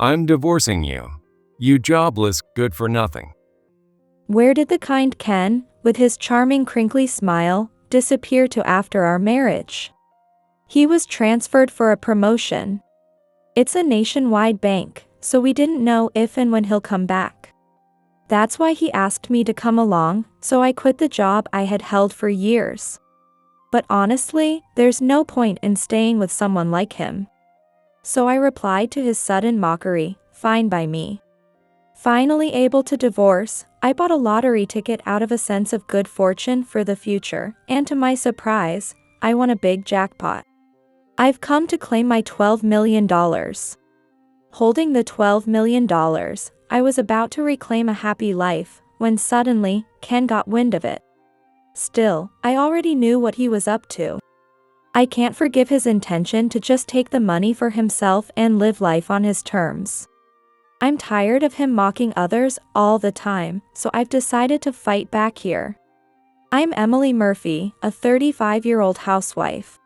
I'm divorcing you. You jobless, good for nothing. Where did the kind Ken, with his charming crinkly smile, disappear to after our marriage? He was transferred for a promotion. It's a nationwide bank, so we didn't know if and when he'll come back. That's why he asked me to come along, so I quit the job I had held for years. But honestly, there's no point in staying with someone like him. So I replied to his sudden mockery, fine by me. Finally able to divorce, I bought a lottery ticket out of a sense of good fortune for the future, and to my surprise, I won a big jackpot. I've come to claim my $12 million. Holding the $12 million, I was about to reclaim a happy life, when suddenly, Ken got wind of it. Still, I already knew what he was up to. I can't forgive his intention to just take the money for himself and live life on his terms. I'm tired of him mocking others all the time, so I've decided to fight back here. I'm Emily Murphy, a 35-year-old housewife.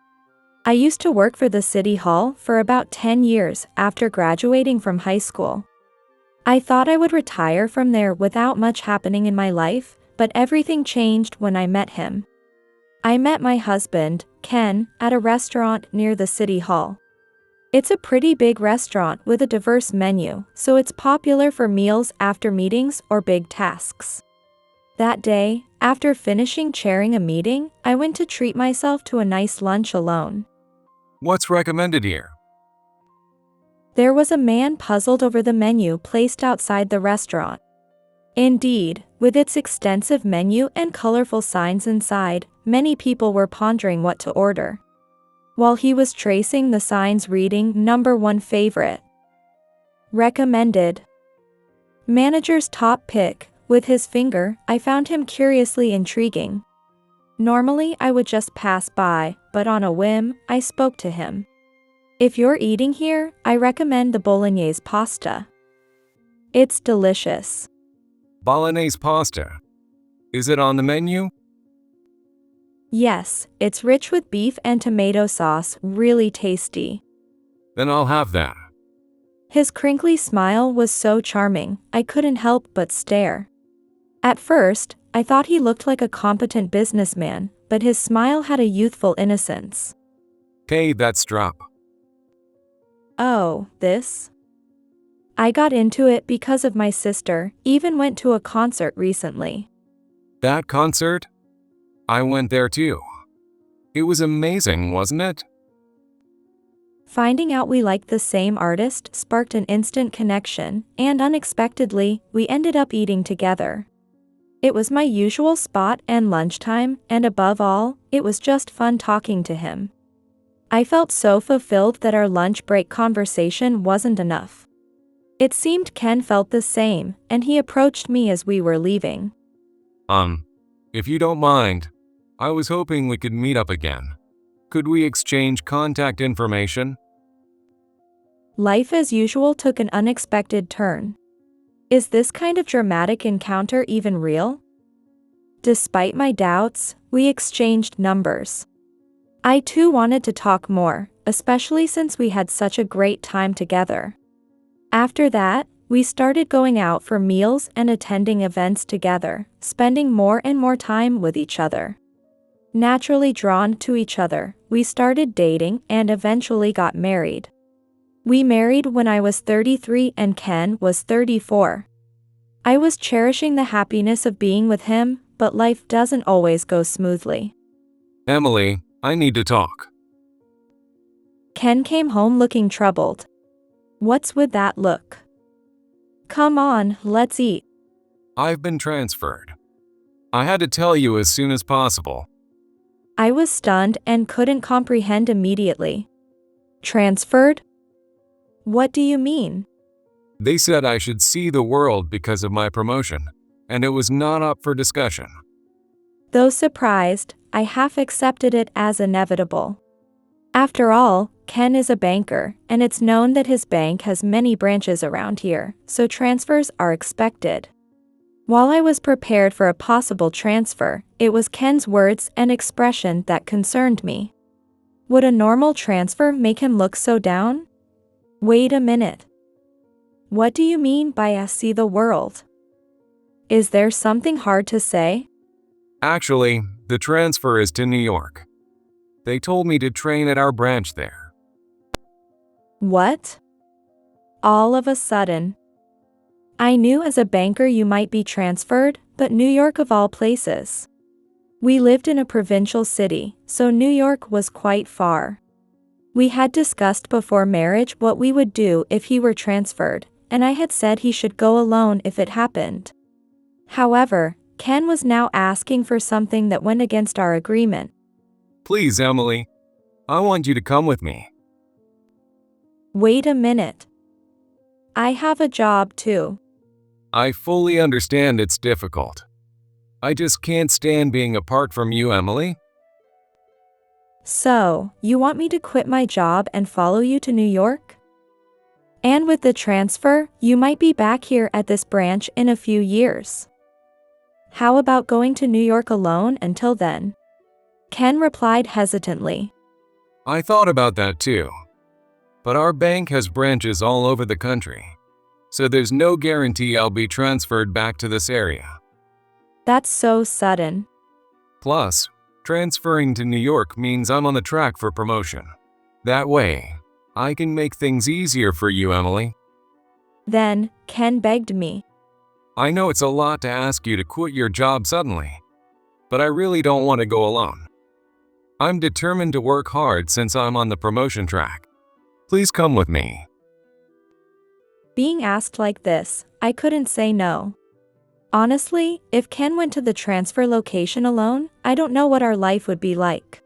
I used to work for the City Hall for about 10 years after graduating from high school. I thought I would retire from there without much happening in my life, but everything changed when I met him. I met my husband, Ken, at a restaurant near the City Hall. It's a pretty big restaurant with a diverse menu, so it's popular for meals after meetings or big tasks. That day, after finishing chairing a meeting, I went to treat myself to a nice lunch alone. What's recommended here? There was a man puzzled over the menu placed outside the restaurant. Indeed, with its extensive menu and colorful signs inside, many people were pondering what to order. While he was tracing the signs reading number 1 favorite. Recommended. Manager's top pick, with his finger, I found him curiously intriguing. Normally I would just pass by, but on a whim, I spoke to him. If you're eating here, I recommend the bolognese pasta. It's delicious. Bolognese pasta. Is it on the menu? Yes, it's rich with beef and tomato sauce, really tasty. Then I'll have that. His crinkly smile was so charming, I couldn't help but stare. At first, I thought he looked like a competent businessman, but his smile had a youthful innocence. Okay, that's drop. Oh, this? I got into it because of my sister, even went to a concert recently. That concert? I went there too. It was amazing, wasn't it? Finding out we liked the same artist sparked an instant connection, and unexpectedly, we ended up eating together. It was my usual spot and lunchtime, and above all, it was just fun talking to him. I felt so fulfilled that our lunch break conversation wasn't enough. It seemed Ken felt the same, and he approached me as we were leaving. If you don't mind, I was hoping we could meet up again. Could we exchange contact information? Life as usual took an unexpected turn. Is this kind of dramatic encounter even real? Despite my doubts, we exchanged numbers. I too wanted to talk more, especially since we had such a great time together. After that, we started going out for meals and attending events together, spending more and more time with each other. Naturally drawn to each other, we started dating and eventually got married. We married when I was 33 and Ken was 34. I was cherishing the happiness of being with him, but life doesn't always go smoothly. Emily, I need to talk. Ken came home looking troubled. What's with that look? Come on, let's eat. I've been transferred. I had to tell you as soon as possible. I was stunned and couldn't comprehend immediately. Transferred? What do you mean? They said I should see the world because of my promotion, and it was not up for discussion. Though surprised, I half accepted it as inevitable. After all, Ken is a banker, and it's known that his bank has many branches around here, so transfers are expected. While I was prepared for a possible transfer, it was Ken's words and expression that concerned me. Would a normal transfer make him look so down? Wait a minute. What do you mean by I see the world? Is there something hard to say? Actually, the transfer is to New York. They told me to train at our branch there. What? All of a sudden. I knew as a banker you might be transferred, but New York of all places. We lived in a provincial city, so New York was quite far. We had discussed before marriage what we would do if he were transferred, and I had said he should go alone if it happened. However, Ken was now asking for something that went against our agreement. Please, Emily. I want you to come with me. Wait a minute. I have a job too. I fully understand it's difficult. I just can't stand being apart from you, Emily. So, you want me to quit my job and follow you to New York? And with the transfer, you might be back here at this branch in a few years. How about going to New York alone until then? Ken replied hesitantly. I thought about that too. But our bank has branches all over the country, so there's no guarantee I'll be transferred back to this area. That's so sudden. Plus, transferring to New York means I'm on the track for promotion. That way, I can make things easier for you, Emily. Then, Ken begged me. I know it's a lot to ask you to quit your job suddenly, but I really don't want to go alone. I'm determined to work hard since I'm on the promotion track. Please come with me. Being asked like this, I couldn't say no. Honestly, if Ken went to the transfer location alone, I don't know what our life would be like.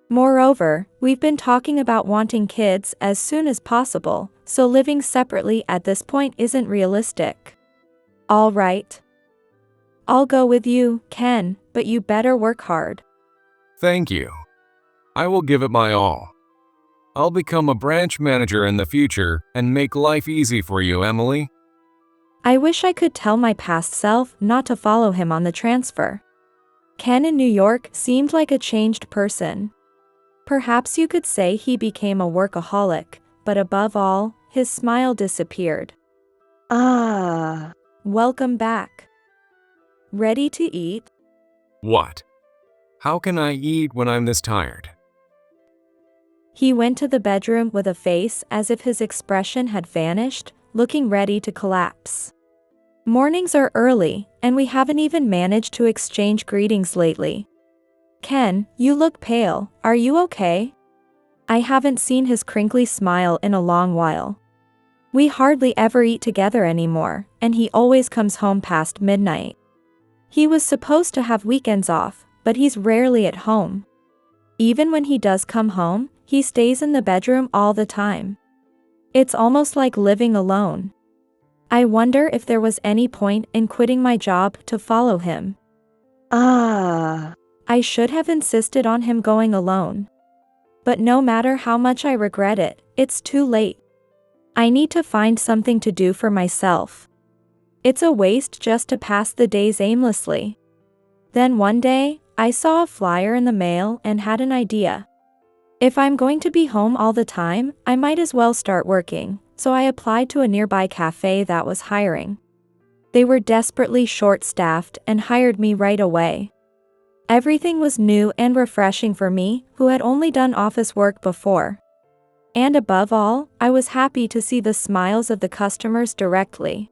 Moreover, we've been talking about wanting kids as soon as possible, so living separately at this point isn't realistic. All right. I'll go with you, Ken, but you better work hard. Thank you. I will give it my all. I'll become a branch manager in the future and make life easy for you, Emily. I wish I could tell my past self not to follow him on the transfer. Ken in New York seemed like a changed person. Perhaps you could say he became a workaholic, but above all, his smile disappeared. Welcome back. Ready to eat? What? How can I eat when I'm this tired? He went to the bedroom with a face as if his expression had vanished, looking ready to collapse. Mornings are early, and we haven't even managed to exchange greetings lately. Ken, you look pale, are you okay? I haven't seen his crinkly smile in a long while. We hardly ever eat together anymore, and he always comes home past midnight. He was supposed to have weekends off, but he's rarely at home. Even when he does come home, he stays in the bedroom all the time. It's almost like living alone. I wonder if there was any point in quitting my job to follow him. I should have insisted on him going alone. But no matter how much I regret it, it's too late. I need to find something to do for myself. It's a waste just to pass the days aimlessly. Then one day, I saw a flyer in the mail and had an idea. If I'm going to be home all the time, I might as well start working, so I applied to a nearby cafe that was hiring. They were desperately short-staffed and hired me right away. Everything was new and refreshing for me, who had only done office work before. And above all, I was happy to see the smiles of the customers directly.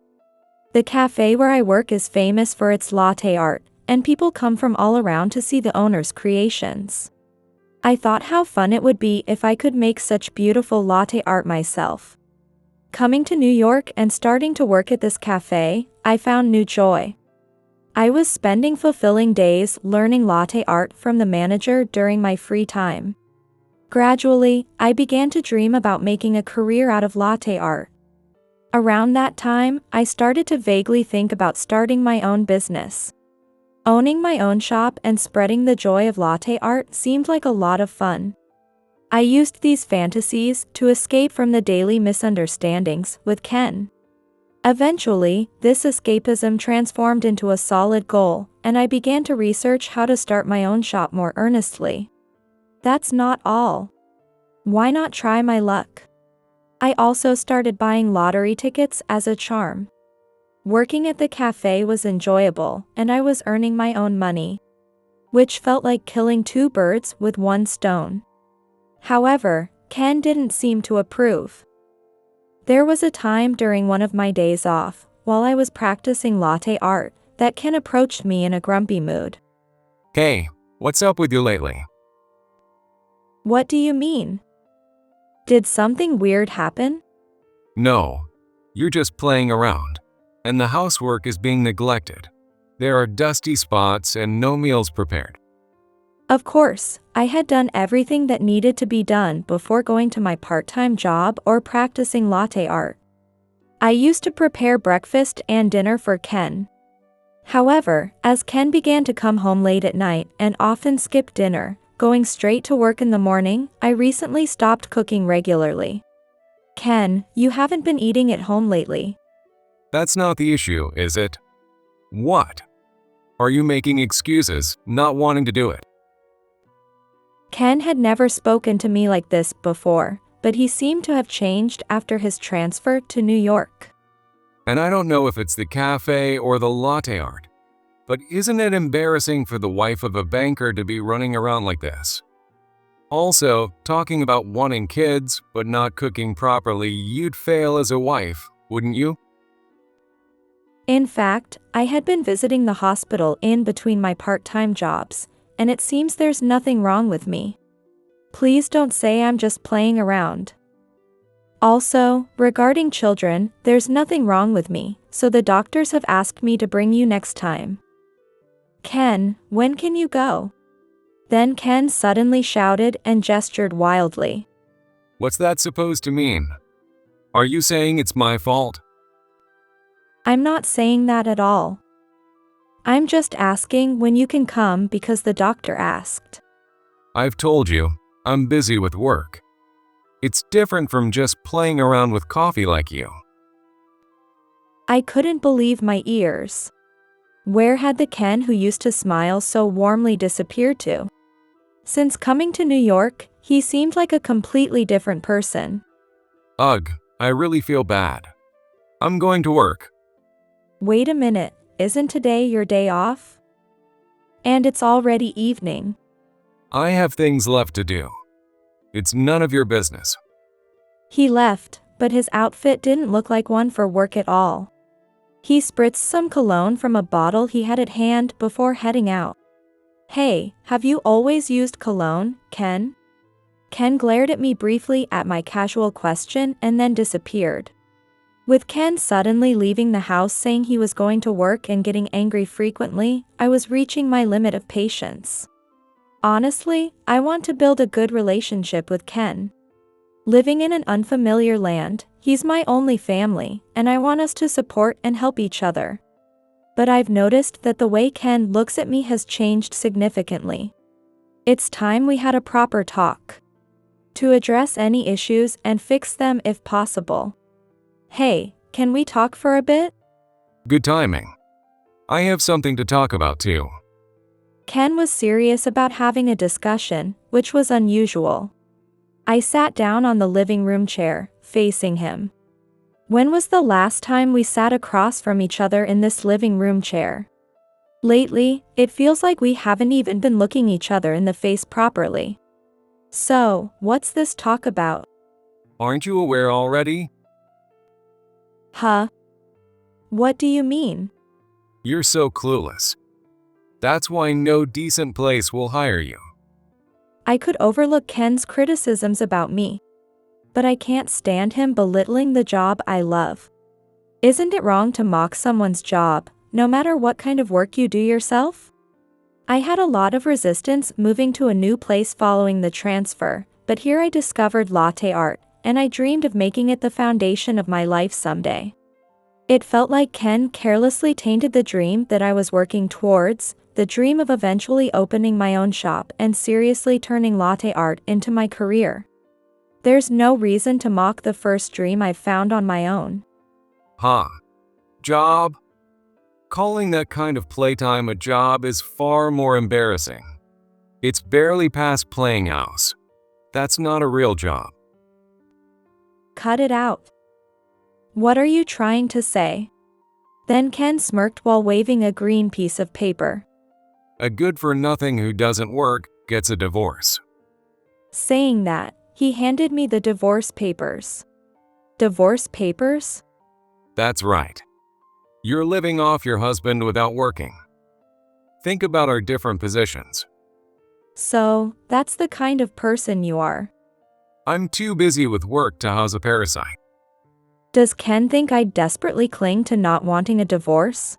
The cafe where I work is famous for its latte art, and people come from all around to see the owner's creations. I thought how fun it would be if I could make such beautiful latte art myself. Coming to New York and starting to work at this cafe, I found new joy. I was spending fulfilling days learning latte art from the manager during my free time. Gradually, I began to dream about making a career out of latte art. Around that time, I started to vaguely think about starting my own business. Owning my own shop and spreading the joy of latte art seemed like a lot of fun. I used these fantasies to escape from the daily misunderstandings with Ken. Eventually, this escapism transformed into a solid goal, and I began to research how to start my own shop more earnestly. That's not all. Why not try my luck? I also started buying lottery tickets as a charm. Working at the cafe was enjoyable, and I was earning my own money, which felt like killing two birds with one stone. However, Ken didn't seem to approve. There was a time during one of my days off, while I was practicing latte art, that Ken approached me in a grumpy mood. Hey, what's up with you lately? What do you mean? Did something weird happen? No, you're just playing around, and the housework is being neglected. There are dusty spots and no meals prepared. Of course, I had done everything that needed to be done before going to my part-time job or practicing latte art. I used to prepare breakfast and dinner for Ken. However, as Ken began to come home late at night and often skip dinner, going straight to work in the morning, I recently stopped cooking regularly. Ken, you haven't been eating at home lately. That's not the issue, is it? What? Are you making excuses, not wanting to do it? Ken had never spoken to me like this before, but he seemed to have changed after his transfer to New York. And I don't know if it's the cafe or the latte art, but isn't it embarrassing for the wife of a banker to be running around like this? Also, talking about wanting kids but not cooking properly, you'd fail as a wife, wouldn't you? In fact, I had been visiting the hospital in between my part-time jobs, and it seems there's nothing wrong with me. Please don't say I'm just playing around. Also, regarding children, there's nothing wrong with me, so the doctors have asked me to bring you next time. Ken, when can you go? Then Ken suddenly shouted and gestured wildly. What's that supposed to mean? Are you saying it's my fault? I'm not saying that at all. I'm just asking when you can come because the doctor asked. I've told you, I'm busy with work. It's different from just playing around with coffee like you. I couldn't believe my ears. Where had the Ken who used to smile so warmly disappeared to? Since coming to New York, he seemed like a completely different person. Ugh, I really feel bad. I'm going to work. Wait a minute, isn't today your day off? And it's already evening. I have things left to do. It's none of your business. He left, but his outfit didn't look like one for work at all. He spritzed some cologne from a bottle he had at hand before heading out. Hey, have you always used cologne, Ken? Ken glared at me briefly at my casual question and then disappeared. With Ken suddenly leaving the house saying he was going to work and getting angry frequently, I was reaching my limit of patience. Honestly, I want to build a good relationship with Ken. Living in an unfamiliar land, he's my only family, and I want us to support and help each other. But I've noticed that the way Ken looks at me has changed significantly. It's time we had a proper talk. To address any issues and fix them if possible. Hey, can we talk for a bit? Good timing. I have something to talk about too. Ken was serious about having a discussion, which was unusual. I sat down on the living room chair, facing him. When was the last time we sat across from each other in this living room chair? Lately, it feels like we haven't even been looking each other in the face properly. So, what's this talk about? Aren't you aware already? Huh? What do you mean? You're so clueless. That's why no decent place will hire you. I could overlook Ken's criticisms about me, but I can't stand him belittling the job I love. Isn't it wrong to mock someone's job, no matter what kind of work you do yourself? I had a lot of resistance moving to a new place following the transfer, but here I discovered latte art, and I dreamed of making it the foundation of my life someday. It felt like Ken carelessly tainted the dream that I was working towards, the dream of eventually opening my own shop and seriously turning latte art into my career. There's no reason to mock the first dream I've found on my own. Huh? Job? Calling that kind of playtime a job is far more embarrassing. It's barely past playing house. That's not a real job. Cut it out. What are you trying to say? Then Ken smirked while waving a green piece of paper. A good-for-nothing who doesn't work gets a divorce. Saying that, he handed me the divorce papers. Divorce papers? That's right. You're living off your husband without working. Think about our different positions. So, that's the kind of person you are. I'm too busy with work to house a parasite. Does Ken think I desperately cling to not wanting a divorce?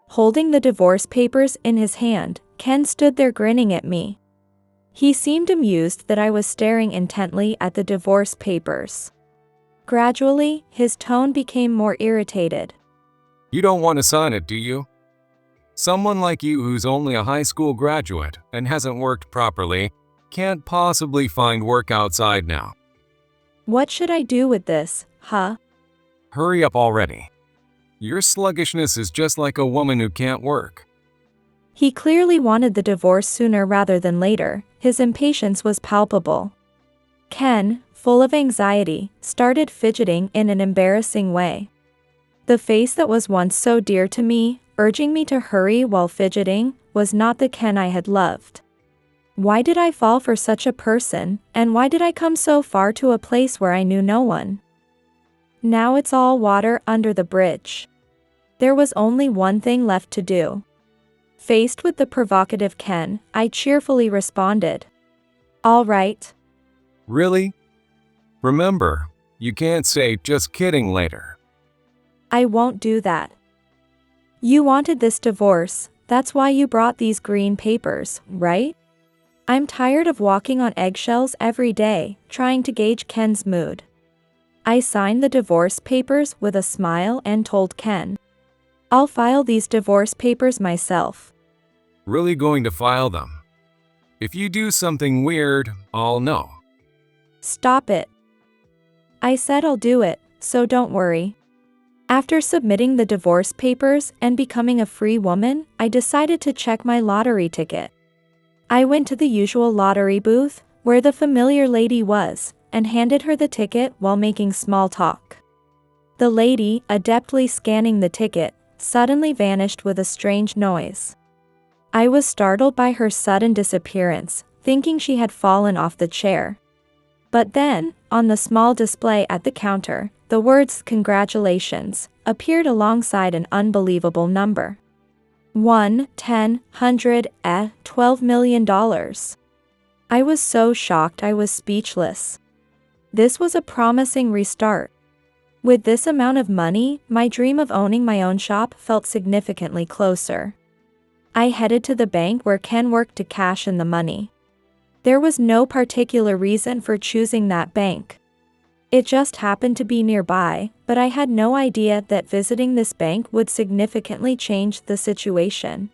Holding the divorce papers in his hand, Ken stood there grinning at me. He seemed amused that I was staring intently at the divorce papers. Gradually, his tone became more irritated. You don't want to sign it, do you? Someone like you who's only a high school graduate and hasn't worked properly can't possibly find work outside now. What should I do with this, huh? Hurry up already. Your sluggishness is just like a woman who can't work. He clearly wanted the divorce sooner rather than later. His impatience was palpable. Ken, full of anxiety, started fidgeting in an embarrassing way. The face that was once so dear to me, urging me to hurry while fidgeting, was not the Ken I had loved. Why did I fall for such a person, and why did I come so far to a place where I knew no one? Now it's all water under the bridge. There was only one thing left to do. Faced with the provocative Ken, I cheerfully responded. All right. Really? Remember, you can't say just kidding later. I won't do that. You wanted this divorce, that's why you brought these green papers, right? I'm tired of walking on eggshells every day, trying to gauge Ken's mood. I signed the divorce papers with a smile and told Ken. I'll file these divorce papers myself. Really going to file them? If you do something weird, I'll know. Stop it. I said I'll do it, so don't worry. After submitting the divorce papers and becoming a free woman, I decided to check my lottery ticket. I went to the usual lottery booth, where the familiar lady was, and handed her the ticket while making small talk. The lady, adeptly scanning the ticket, suddenly vanished with a strange noise. I was startled by her sudden disappearance, thinking she had fallen off the chair. But then, on the small display at the counter, the words "Congratulations" appeared alongside an unbelievable number. 1, 10, 100, $12 million. I was so shocked I was speechless. This was a promising restart. With this amount of money, my dream of owning my own shop felt significantly closer. I headed to the bank where Ken worked to cash in the money. There was no particular reason for choosing that bank. It just happened to be nearby, but I had no idea that visiting this bank would significantly change the situation.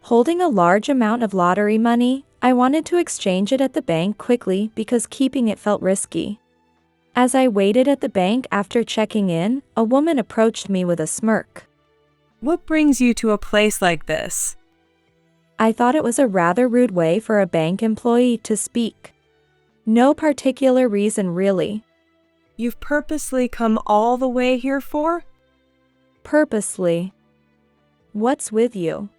Holding a large amount of lottery money, I wanted to exchange it at the bank quickly because keeping it felt risky. As I waited at the bank after checking in, a woman approached me with a smirk. What brings you to a place like this? I thought it was a rather rude way for a bank employee to speak. No particular reason really. You've purposely come all the way here for? Purposely. What's with you?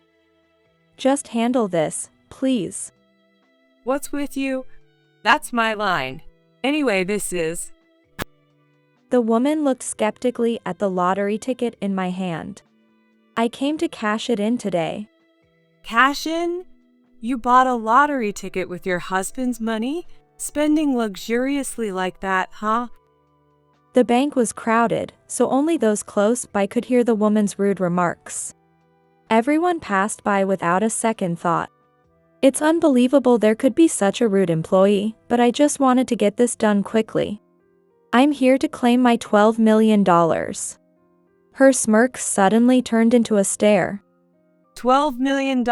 Just handle this, please. What's with you? That's my line. Anyway, this is... The woman looked skeptically at the lottery ticket in my hand. I came to cash it in today. Cash in? You bought a lottery ticket with your husband's money? Spending luxuriously like that, huh? The bank was crowded, so only those close by could hear the woman's rude remarks. Everyone passed by without a second thought. It's unbelievable there could be such a rude employee, but I just wanted to get this done quickly. I'm here to claim my $12 million. Her smirk suddenly turned into a stare. $12 million?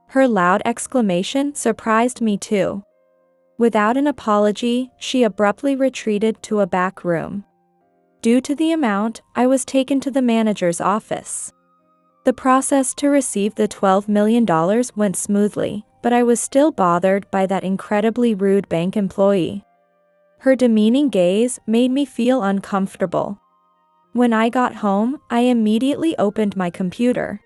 Her loud exclamation surprised me too. Without an apology, she abruptly retreated to a back room. Due to the amount, I was taken to the manager's office. The process to receive the $12 million went smoothly, but I was still bothered by that incredibly rude bank employee. Her demeaning gaze made me feel uncomfortable. When I got home, I immediately opened my computer.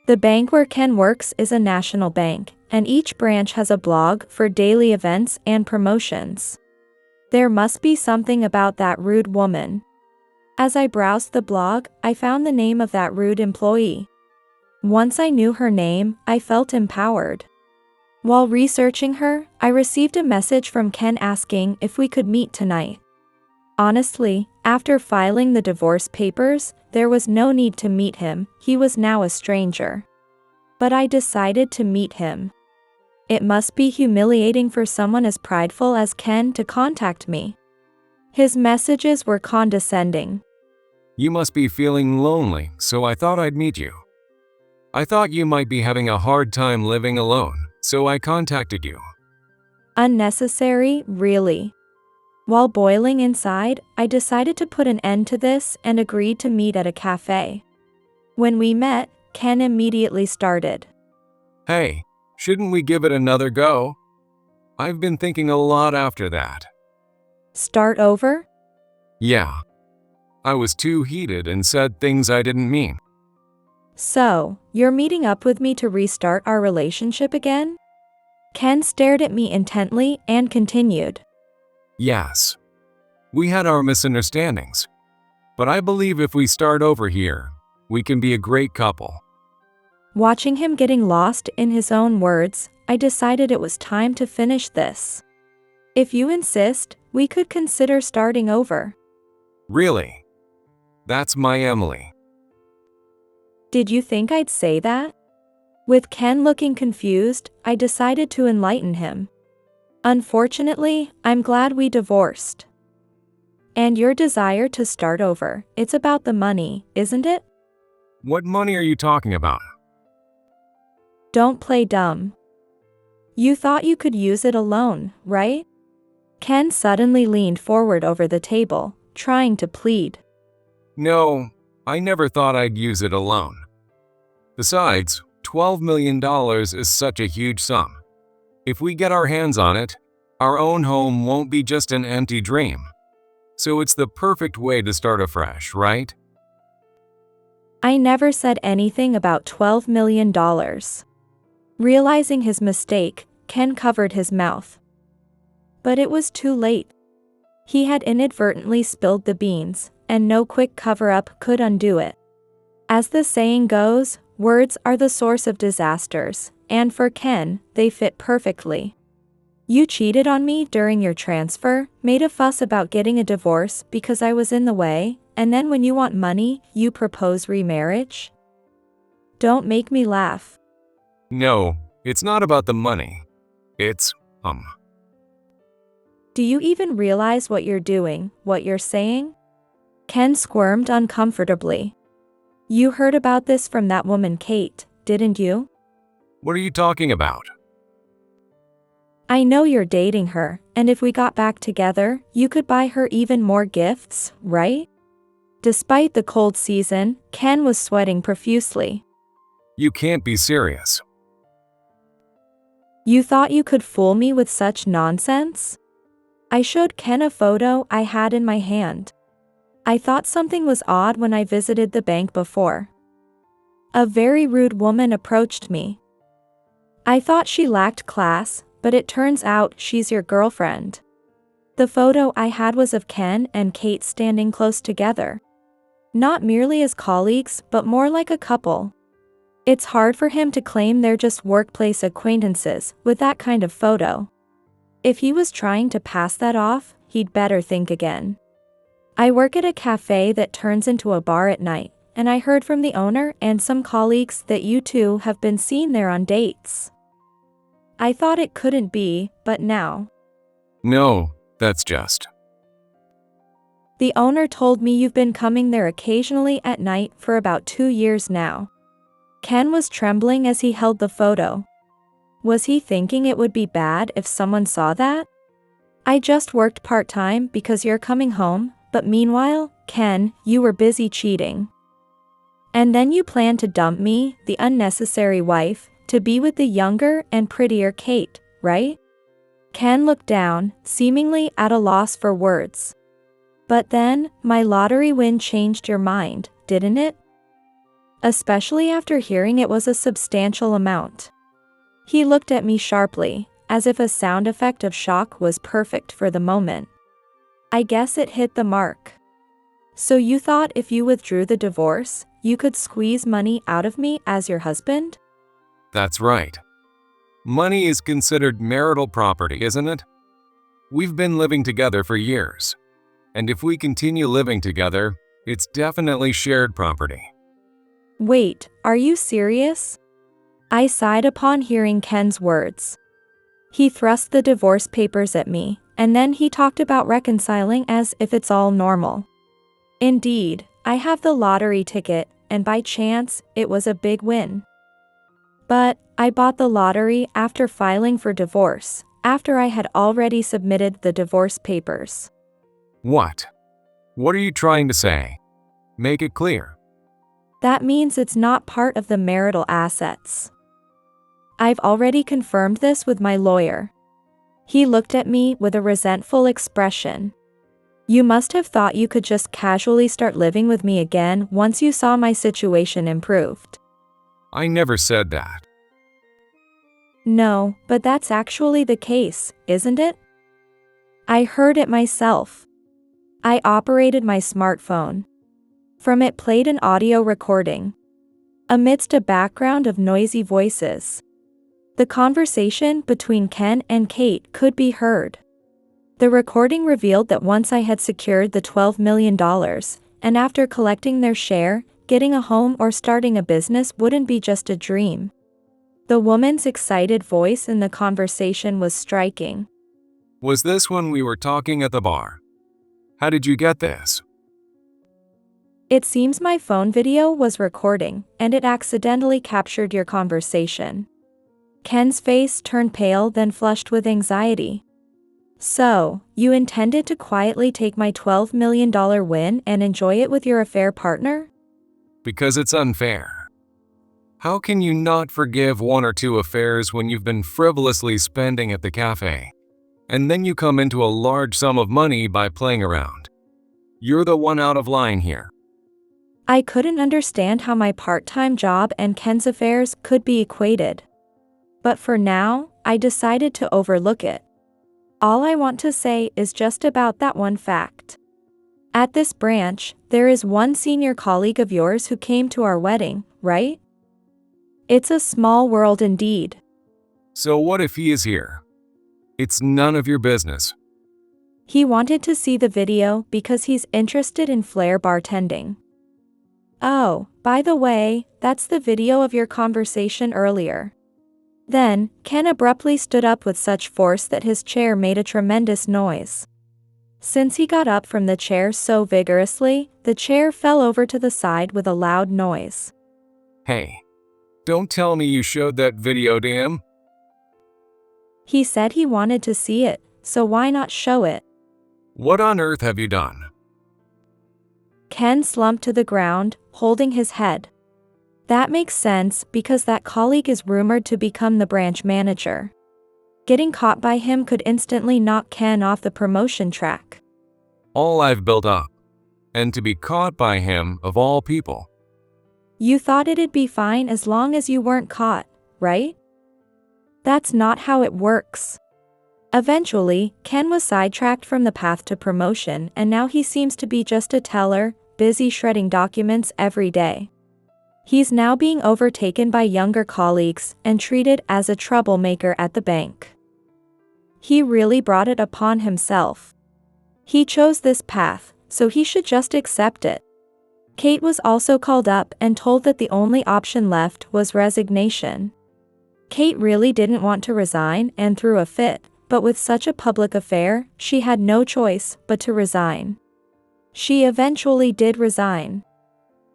The bank where Ken works is a national bank, and each branch has a blog for daily events and promotions. There must be something about that rude woman. As I browsed the blog, I found the name of that rude employee. Once I knew her name, I felt empowered. While researching her, I received a message from Ken asking if we could meet tonight. Honestly, after filing the divorce papers, there was no need to meet him, he was now a stranger. But I decided to meet him. It must be humiliating for someone as prideful as Ken to contact me. His messages were condescending. You must be feeling lonely, so I thought I'd meet you. I thought you might be having a hard time living alone, so I contacted you. Unnecessary, really. While boiling inside, I decided to put an end to this and agreed to meet at a cafe. When we met, Ken immediately started. Hey, shouldn't we give it another go? I've been thinking a lot after that. Start over? Yeah. I was too heated and said things I didn't mean. So, you're meeting up with me to restart our relationship again? Ken stared at me intently and continued. Yes. We had our misunderstandings. But I believe if we start over here, we can be a great couple. Watching him getting lost in his own words, I decided it was time to finish this. If you insist, we could consider starting over. Really? That's my Emily. Did you think I'd say that? With Ken looking confused, I decided to enlighten him. Unfortunately, I'm glad we divorced. And your desire to start over, it's about the money, isn't it? What money are you talking about? Don't play dumb. You thought you could use it alone, right? Ken suddenly leaned forward over the table, trying to plead. No, I never thought I'd use it alone. Besides, $12 million is such a huge sum. If we get our hands on it, our own home won't be just an empty dream. So it's the perfect way to start afresh, right? I never said anything about $12 million. Realizing his mistake, Ken covered his mouth. But it was too late. He had inadvertently spilled the beans, and no quick cover-up could undo it. As the saying goes, words are the source of disasters, and for Ken, they fit perfectly. You cheated on me during your transfer, made a fuss about getting a divorce because I was in the way, and then when you want money, you propose remarriage? Don't make me laugh. No, it's not about the money. It's, Do you even realize what you're doing, what you're saying? Ken squirmed uncomfortably. You heard about this from that woman Kate, didn't you? What are you talking about? I know you're dating her, and if we got back together, you could buy her even more gifts, right? Despite the cold season, Ken was sweating profusely. You can't be serious. You thought you could fool me with such nonsense? I showed Ken a photo I had in my hand. I thought something was odd when I visited the bank before. A very rude woman approached me. I thought she lacked class, but it turns out she's your girlfriend. The photo I had was of Ken and Kate standing close together. Not merely as colleagues, but more like a couple. It's hard for him to claim they're just workplace acquaintances with that kind of photo. If he was trying to pass that off, he'd better think again. I work at a cafe that turns into a bar at night, and I heard from the owner and some colleagues that you two have been seen there on dates. I thought it couldn't be, but now. No, that's just. The owner told me you've been coming there occasionally at night for about 2 years now. Ken was trembling as he held the photo. Was he thinking it would be bad if someone saw that? I just worked part-time because you're coming home, but meanwhile, Ken, you were busy cheating. And then you planned to dump me, the unnecessary wife, to be with the younger and prettier Kate, right? Ken looked down, seemingly at a loss for words. But then, my lottery win changed your mind, didn't it? Especially after hearing it was a substantial amount. He looked at me sharply, as if a sound effect of shock was perfect for the moment. I guess it hit the mark. So you thought if you withdrew the divorce, you could squeeze money out of me as your husband? That's right. Money is considered marital property, isn't it? We've been living together for years. And if we continue living together, it's definitely shared property. Wait, are you serious? I sighed upon hearing Ken's words. He thrust the divorce papers at me, and then he talked about reconciling as if it's all normal. Indeed, I have the lottery ticket, and by chance, it was a big win. But I bought the lottery after filing for divorce, after I had already submitted the divorce papers. What? What are you trying to say? Make it clear. That means it's not part of the marital assets. I've already confirmed this with my lawyer. He looked at me with a resentful expression. You must have thought you could just casually start living with me again once you saw my situation improved. I never said that. No, but that's actually the case, isn't it? I heard it myself. I operated my smartphone. From it played an audio recording. Amidst a background of noisy voices, the conversation between Ken and Kate could be heard. The recording revealed that once I had secured the $12 million, and after collecting their share, getting a home or starting a business wouldn't be just a dream. The woman's excited voice in the conversation was striking. Was this when we were talking at the bar? How did you get this? It seems my phone video was recording, and it accidentally captured your conversation. Ken's face turned pale, then flushed with anxiety. So, you intended to quietly take my $12 million win and enjoy it with your affair partner? Because it's unfair. How can you not forgive one or two affairs when you've been frivolously spending at the cafe? And then you come into a large sum of money by playing around. You're the one out of line here. I couldn't understand how my part-time job and Ken's affairs could be equated. But for now, I decided to overlook it. All I want to say is just about that one fact. At this branch, there is one senior colleague of yours who came to our wedding, right? It's a small world indeed. So what if he is here? It's none of your business. He wanted to see the video because he's interested in flair bartending. Oh, by the way, that's the video of your conversation earlier. Then, Ken abruptly stood up with such force that his chair made a tremendous noise. Since he got up from the chair so vigorously, the chair fell over to the side with a loud noise. Hey, don't tell me you showed that video to him? He said he wanted to see it, so why not show it? What on earth have you done? Ken slumped to the ground, holding his head. That makes sense because that colleague is rumored to become the branch manager. Getting caught by him could instantly knock Ken off the promotion track. All I've built up. And to be caught by him, of all people. You thought it'd be fine as long as you weren't caught, right? That's not how it works. Eventually, Ken was sidetracked from the path to promotion, and now he seems to be just a teller, busy shredding documents every day. He's now being overtaken by younger colleagues and treated as a troublemaker at the bank. He really brought it upon himself. He chose this path, so he should just accept it. Kate was also called up and told that the only option left was resignation. Kate really didn't want to resign and threw a fit, but with such a public affair, she had no choice but to resign. She eventually did resign.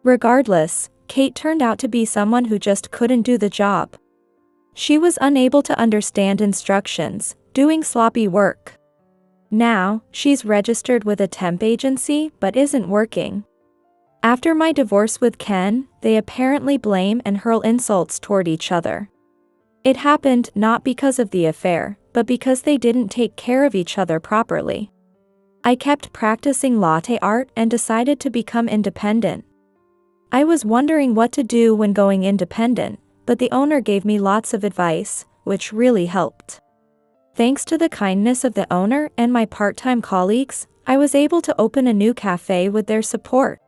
Regardless, Kate turned out to be someone who just couldn't do the job. She was unable to understand instructions, doing sloppy work. Now, she's registered with a temp agency but isn't working. After my divorce with Ken, they apparently blame and hurl insults toward each other. It happened not because of the affair, but because they didn't take care of each other properly. I kept practicing latte art and decided to become independent. I was wondering what to do when going independent, but the owner gave me lots of advice, which really helped. Thanks to the kindness of the owner and my part-time colleagues, I was able to open a new cafe with their support.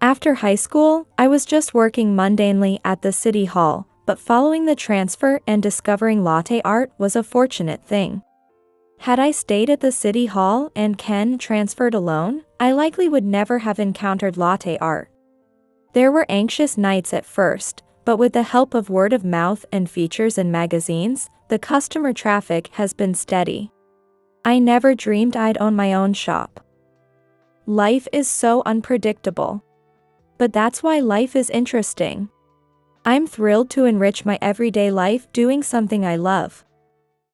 After high school, I was just working mundanely at the city hall, but following the transfer and discovering latte art was a fortunate thing. Had I stayed at the city hall and Ken transferred alone, I likely would never have encountered latte art. There were anxious nights at first, but with the help of word of mouth and features in magazines, the customer traffic has been steady. I never dreamed I'd own my own shop. Life is so unpredictable. But that's why life is interesting. I'm thrilled to enrich my everyday life doing something I love.